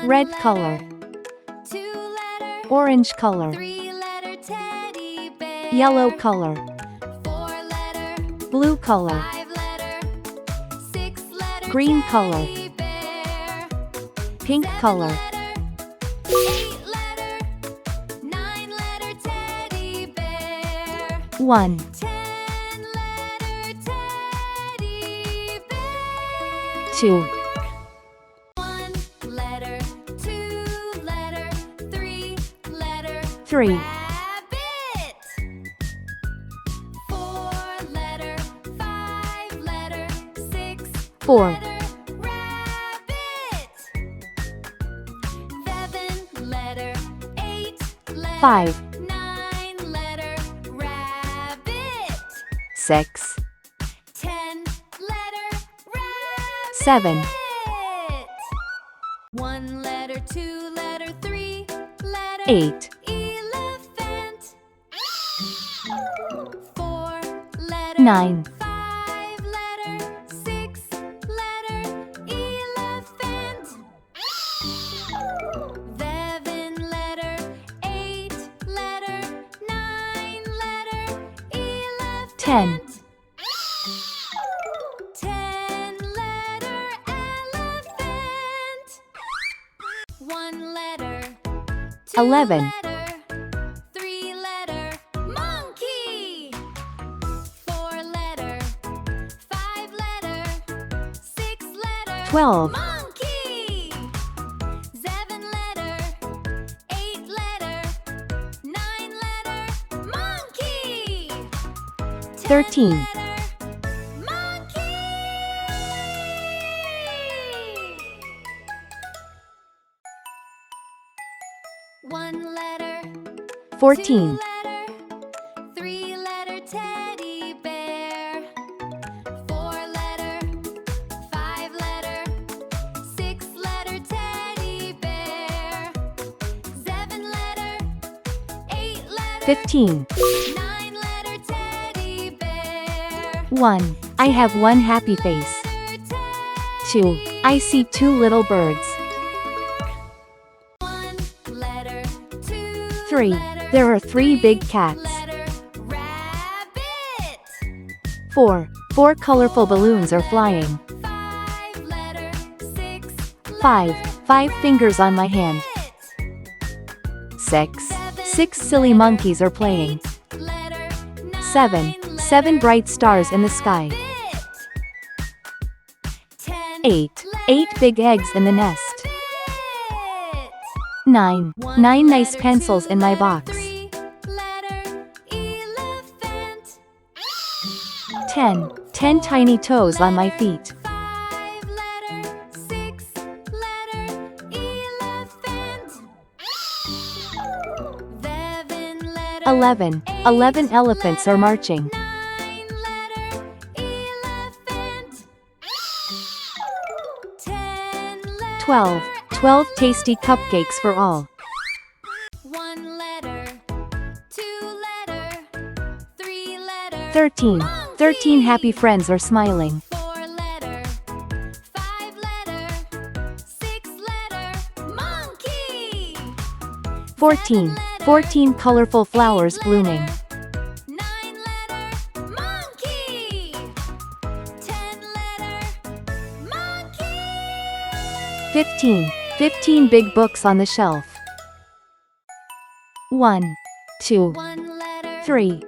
Red color. Orange color. Yellow color. Blue color. Green color. Pink color. 1 2 3 4 5 6 7 1 letter, 2 letter, 3 letter, 8 elephant. 4 letter, 9 5 letter, 6 letter, elephant. 7 letter, 8 letter, 9 letter, elephant. 10 10 letter, elephant. 1 letter, 2 11 letter, 3 letter, monkey. 4 letter, 5 letter, 6 letter, 12 monkey. 7 letter, 8 letter, 9 letter, monkey. 13 Letter, monkey. 1 letter, 14 2 letter, 3 letter, teddy bear. 4 letter, 5 letter, 6 letter, teddy bear. 7 letter, 8 letter, 15 9 letter, teddy bear. 1 I have one happy face. 2 I see 2 little birds. 1 letter, 2 3 letter, There are 3 big cats. letter, rabbit. 4 colorful balloons are flying. 5 letter, 6 5 fingers on my hand. 6 silly monkeys are playing. letter, 7 bright stars in the sky. 8 big eggs in the nest. 9 nice pencils in my box. 10 tiny toes on my feet. 11 elephants are marching. 12 tasty cupcakes for all. 1 letter, 2 letter, 3 letter, 13 happy friends are smiling. 4 letter, 5 letter, 6 letter, monkey. 14 colorful flowers blooming. 9 letter, monkey. 10 letter, monkey. 15 big books on the shelf. 1 2 1 letter, 3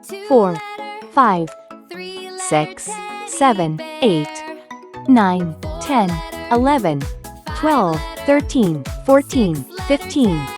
2 4 letter, 5 3 letter, 6 teddy 7 bear. 8 9 10 11 12 13 14 15